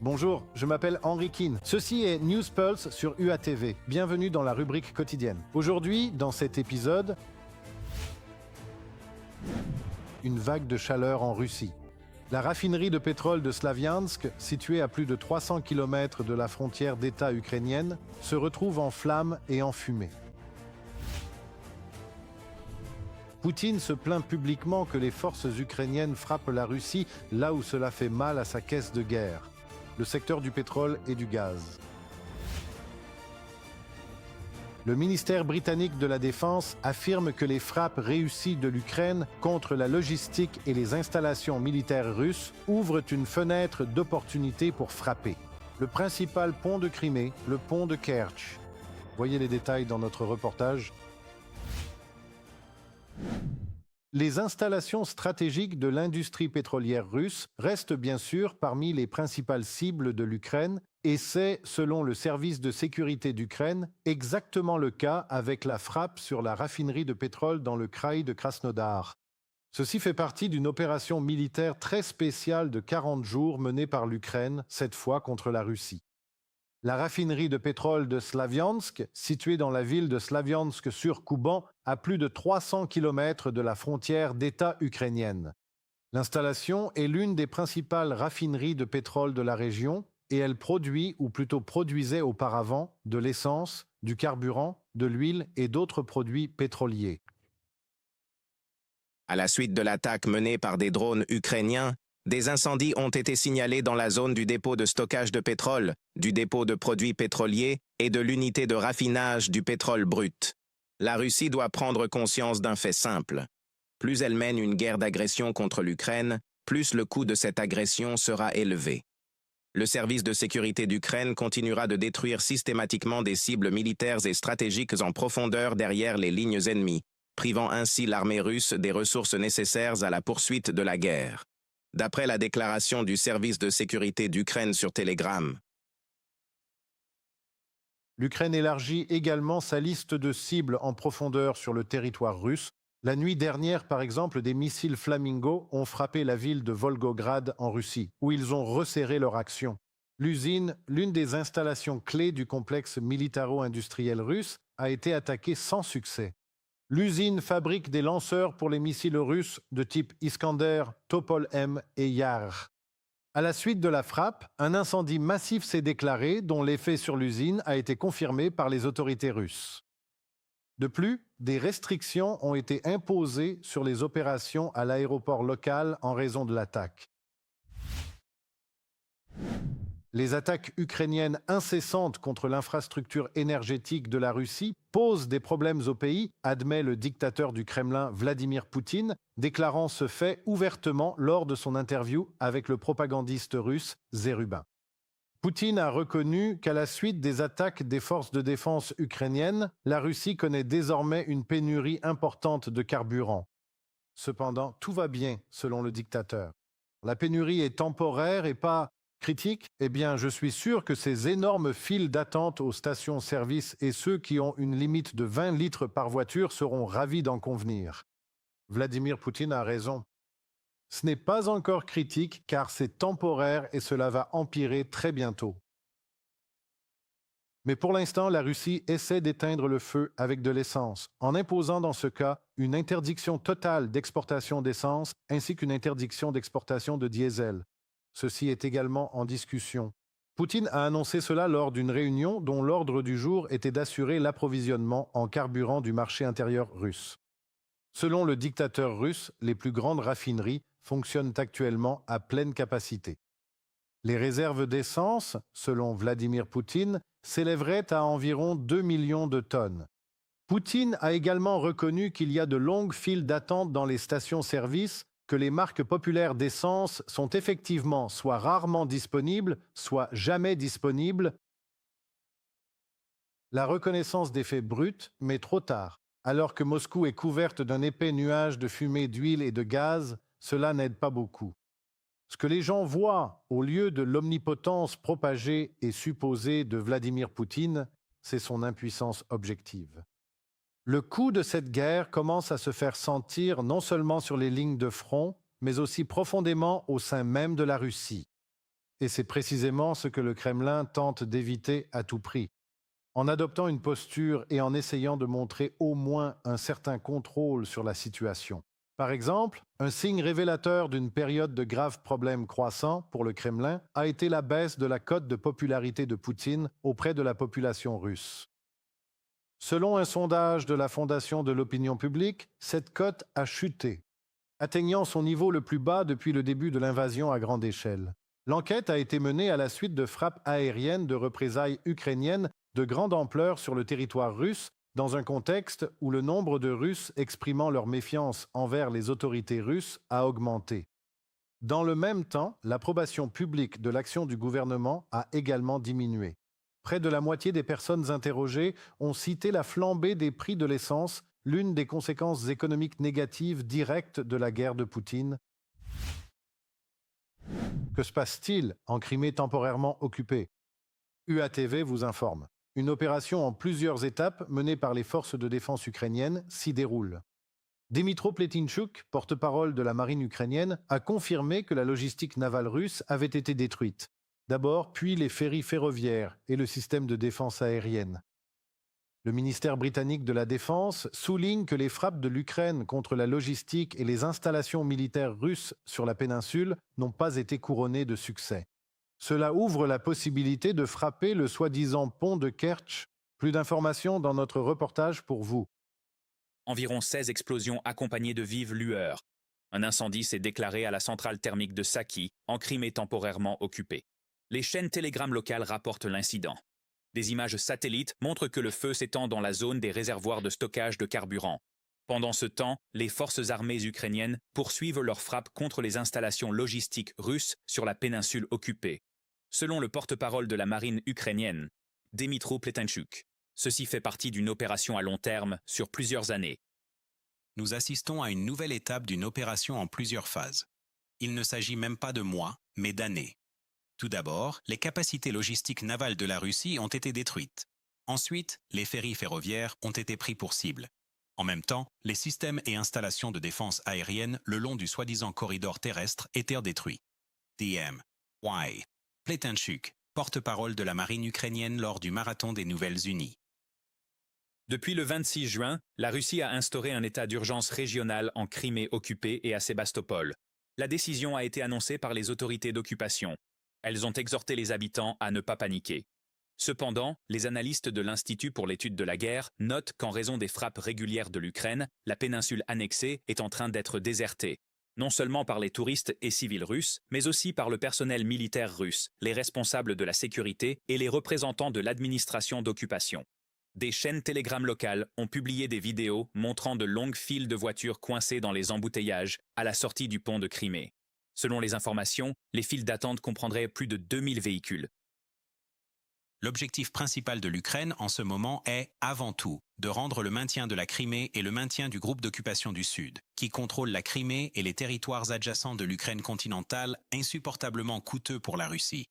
Bonjour, je m'appelle Henry Keane. Ceci est News Pulse sur UATV. Bienvenue dans la rubrique quotidienne. Aujourd'hui, dans cet épisode, une vague de chaleur en Russie. La raffinerie de pétrole de Slaviansk, située à plus de 300 km de la frontière d'État ukrainienne, se retrouve en flammes et en fumée. Poutine se plaint publiquement que les forces ukrainiennes frappent la Russie là où cela fait mal à sa caisse de guerre, le secteur du pétrole et du gaz. Le ministère britannique de la Défense affirme que les frappes réussies de l'Ukraine contre la logistique et les installations militaires russes ouvrent une fenêtre d'opportunité pour frapper. Le principal pont de Crimée, le pont de Kerch. Voyez les détails dans notre reportage. Les installations stratégiques de l'industrie pétrolière russe restent bien sûr parmi les principales cibles de l'Ukraine et c'est, selon le service de sécurité d'Ukraine, exactement le cas avec la frappe sur la raffinerie de pétrole dans le kraï de Krasnodar. Ceci fait partie d'une opération militaire très spéciale de 40 jours menée par l'Ukraine, cette fois contre la Russie. La raffinerie de pétrole de Slaviansk, située dans la ville de Slaviansk-sur-Kuban, à plus de 300 km de la frontière d'État ukrainienne. L'installation est l'une des principales raffineries de pétrole de la région et elle produit, ou plutôt produisait auparavant, de l'essence, du carburant, de l'huile et d'autres produits pétroliers. À la suite de l'attaque menée par des drones ukrainiens, des incendies ont été signalés dans la zone du dépôt de stockage de pétrole, du dépôt de produits pétroliers et de l'unité de raffinage du pétrole brut. La Russie doit prendre conscience d'un fait simple. Plus elle mène une guerre d'agression contre l'Ukraine, plus le coût de cette agression sera élevé. Le service de sécurité d'Ukraine continuera de détruire systématiquement des cibles militaires et stratégiques en profondeur derrière les lignes ennemies, privant ainsi l'armée russe des ressources nécessaires à la poursuite de la guerre. D'après la déclaration du service de sécurité d'Ukraine sur Telegram. L'Ukraine élargit également sa liste de cibles en profondeur sur le territoire russe. La nuit dernière, par exemple, des missiles Flamingo ont frappé la ville de Volgograd en Russie, où ils ont resserré leur action. L'usine, l'une des installations clés du complexe militaro-industriel russe, a été attaquée sans succès. L'usine fabrique des lanceurs pour les missiles russes de type Iskander, Topol-M et Yar. À la suite de la frappe, un incendie massif s'est déclaré dont l'effet sur l'usine a été confirmé par les autorités russes. De plus, des restrictions ont été imposées sur les opérations à l'aéroport local en raison de l'attaque. Les attaques ukrainiennes incessantes contre l'infrastructure énergétique de la Russie posent des problèmes au pays, admet le dictateur du Kremlin Vladimir Poutine, déclarant ce fait ouvertement lors de son interview avec le propagandiste russe Zerubin. Poutine a reconnu qu'à la suite des attaques des forces de défense ukrainiennes, la Russie connaît désormais une pénurie importante de carburant. Cependant, tout va bien, selon le dictateur. La pénurie est temporaire et pas critique, eh bien, je suis sûr que ces énormes files d'attente aux stations-service et ceux qui ont une limite de 20 litres par voiture seront ravis d'en convenir. Vladimir Poutine a raison. Ce n'est pas encore critique car c'est temporaire et cela va empirer très bientôt. Mais pour l'instant, la Russie essaie d'éteindre le feu avec de l'essence, en imposant dans ce cas une interdiction totale d'exportation d'essence ainsi qu'une interdiction d'exportation de diesel. Ceci est également en discussion. Poutine a annoncé cela lors d'une réunion dont l'ordre du jour était d'assurer l'approvisionnement en carburant du marché intérieur russe. Selon le dictateur russe, les plus grandes raffineries fonctionnent actuellement à pleine capacité. Les réserves d'essence, selon Vladimir Poutine, s'élèveraient à environ 2 millions de tonnes. Poutine a également reconnu qu'il y a de longues files d'attente dans les stations-service, que les marques populaires d'essence sont effectivement soit rarement disponibles, soit jamais disponibles. La reconnaissance des faits bruts, mais trop tard. Alors que Moscou est couverte d'un épais nuage de fumée d'huile et de gaz, cela n'aide pas beaucoup. Ce que les gens voient, au lieu de l'omnipotence propagée et supposée de Vladimir Poutine, c'est son impuissance objective. Le coût de cette guerre commence à se faire sentir non seulement sur les lignes de front, mais aussi profondément au sein même de la Russie. Et c'est précisément ce que le Kremlin tente d'éviter à tout prix. En adoptant une posture et en essayant de montrer au moins un certain contrôle sur la situation. Par exemple, un signe révélateur d'une période de graves problèmes croissants pour le Kremlin a été la baisse de la cote de popularité de Poutine auprès de la population russe. Selon un sondage de la Fondation de l'opinion publique, cette cote a chuté, atteignant son niveau le plus bas depuis le début de l'invasion à grande échelle. L'enquête a été menée à la suite de frappes aériennes de représailles ukrainiennes de grande ampleur sur le territoire russe, dans un contexte où le nombre de Russes exprimant leur méfiance envers les autorités russes a augmenté. Dans le même temps, l'approbation publique de l'action du gouvernement a également diminué. Près de la moitié des personnes interrogées ont cité la flambée des prix de l'essence, l'une des conséquences économiques négatives directes de la guerre de Poutine. Que se passe-t-il en Crimée temporairement occupée? UATV vous informe. Une opération en plusieurs étapes menée par les forces de défense ukrainiennes s'y déroule. Dmytro Pletinchuk, porte-parole de la marine ukrainienne, a confirmé que la logistique navale russe avait été détruite. D'abord, puis les ferries ferroviaires et le système de défense aérienne. Le ministère britannique de la Défense souligne que les frappes de l'Ukraine contre la logistique et les installations militaires russes sur la péninsule n'ont pas été couronnées de succès. Cela ouvre la possibilité de frapper le soi-disant pont de Kerch. Plus d'informations dans notre reportage pour vous. Environ 16 explosions accompagnées de vives lueurs. Un incendie s'est déclaré à la centrale thermique de Saki, en Crimée temporairement occupée. Les chaînes Telegram locales rapportent l'incident. Des images satellites montrent que le feu s'étend dans la zone des réservoirs de stockage de carburant. Pendant ce temps, les forces armées ukrainiennes poursuivent leurs frappes contre les installations logistiques russes sur la péninsule occupée. Selon le porte-parole de la marine ukrainienne, Dmytro Pletinchuk, ceci fait partie d'une opération à long terme sur plusieurs années. Nous assistons à une nouvelle étape d'une opération en plusieurs phases. Il ne s'agit même pas de mois, mais d'années. Tout d'abord, les capacités logistiques navales de la Russie ont été détruites. Ensuite, les ferries ferroviaires ont été pris pour cible. En même temps, les systèmes et installations de défense aérienne le long du soi-disant corridor terrestre étaient détruits. Dmytro Pletinchuk, porte-parole de la marine ukrainienne lors du marathon des Nouvelles-Unies. Depuis le 26 juin, la Russie a instauré un état d'urgence régional en Crimée occupée et à Sébastopol. La décision a été annoncée par les autorités d'occupation. Elles ont exhorté les habitants à ne pas paniquer. Cependant, les analystes de l'Institut pour l'étude de la guerre notent qu'en raison des frappes régulières de l'Ukraine, la péninsule annexée est en train d'être désertée. Non seulement par les touristes et civils russes, mais aussi par le personnel militaire russe, les responsables de la sécurité et les représentants de l'administration d'occupation. Des chaînes Telegram locales ont publié des vidéos montrant de longues files de voitures coincées dans les embouteillages à la sortie du pont de Crimée. Selon les informations, les files d'attente comprendraient plus de 2000 véhicules. L'objectif principal de l'Ukraine en ce moment est, avant tout, de rendre le maintien de la Crimée et le maintien du groupe d'occupation du Sud, qui contrôle la Crimée et les territoires adjacents de l'Ukraine continentale, insupportablement coûteux pour la Russie.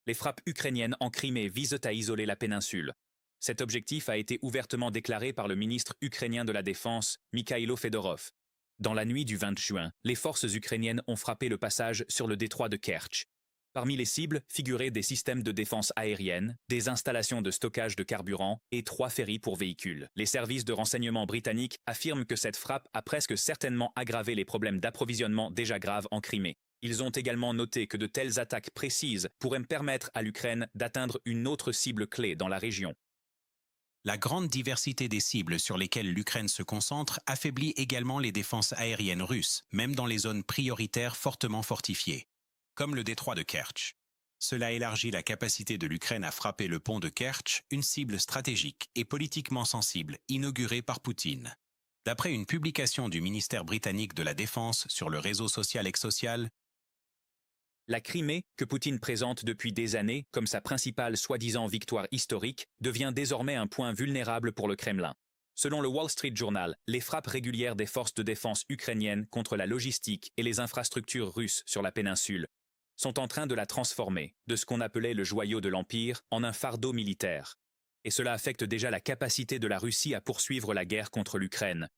Les frappes ukrainiennes en Crimée visent à isoler la péninsule. Cet objectif a été ouvertement déclaré par le ministre ukrainien de la Défense, Mikhailo Fedorov. Dans la nuit du 20 juin, les forces ukrainiennes ont frappé le passage sur le détroit de Kerch. Parmi les cibles figuraient des systèmes de défense aérienne, des installations de stockage de carburant et 3 ferries pour véhicules. Les services de renseignement britanniques affirment que cette frappe a presque certainement aggravé les problèmes d'approvisionnement déjà graves en Crimée. Ils ont également noté que de telles attaques précises pourraient permettre à l'Ukraine d'atteindre une autre cible clé dans la région. La grande diversité des cibles sur lesquelles l'Ukraine se concentre affaiblit également les défenses aériennes russes, même dans les zones prioritaires fortement fortifiées, comme le détroit de Kerch. Cela élargit la capacité de l'Ukraine à frapper le pont de Kerch, une cible stratégique et politiquement sensible inaugurée par Poutine. D'après une publication du ministère britannique de la Défense sur le réseau social Exocial, la Crimée, que Poutine présente depuis des années comme sa principale soi-disant victoire historique, devient désormais un point vulnérable pour le Kremlin. Selon le Wall Street Journal, les frappes régulières des forces de défense ukrainiennes contre la logistique et les infrastructures russes sur la péninsule sont en train de la transformer, de ce qu'on appelait le joyau de l'Empire, en un fardeau militaire. Et cela affecte déjà la capacité de la Russie à poursuivre la guerre contre l'Ukraine.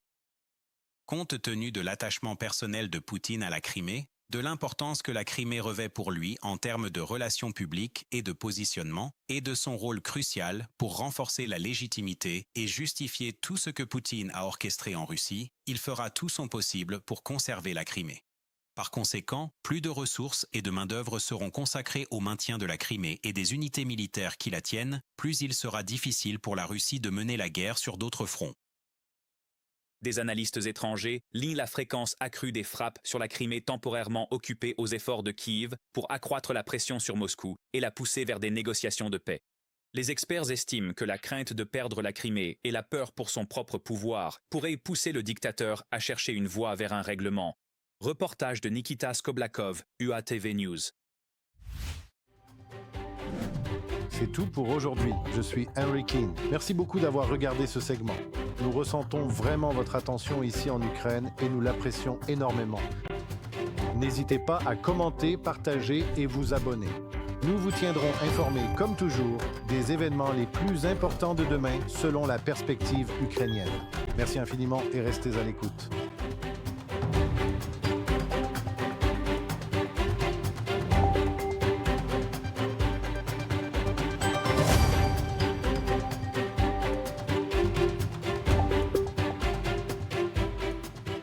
Compte tenu de l'attachement personnel de Poutine à la Crimée, de l'importance que la Crimée revêt pour lui en termes de relations publiques et de positionnement, et de son rôle crucial pour renforcer la légitimité et justifier tout ce que Poutine a orchestré en Russie, il fera tout son possible pour conserver la Crimée. Par conséquent, plus de ressources et de main-d'œuvre seront consacrées au maintien de la Crimée et des unités militaires qui la tiennent, plus il sera difficile pour la Russie de mener la guerre sur d'autres fronts. Des analystes étrangers lient la fréquence accrue des frappes sur la Crimée temporairement occupée aux efforts de Kiev pour accroître la pression sur Moscou et la pousser vers des négociations de paix. Les experts estiment que la crainte de perdre la Crimée et la peur pour son propre pouvoir pourraient pousser le dictateur à chercher une voie vers un règlement. Reportage de Nikita Skoblakov, UATV News. C'est tout pour aujourd'hui. Je suis Henry Keane. Merci beaucoup d'avoir regardé ce segment. Nous ressentons vraiment votre attention ici en Ukraine et nous l'apprécions énormément. N'hésitez pas à commenter, partager et vous abonner. Nous vous tiendrons informés, comme toujours, des événements les plus importants de demain selon la perspective ukrainienne. Merci infiniment et restez à l'écoute.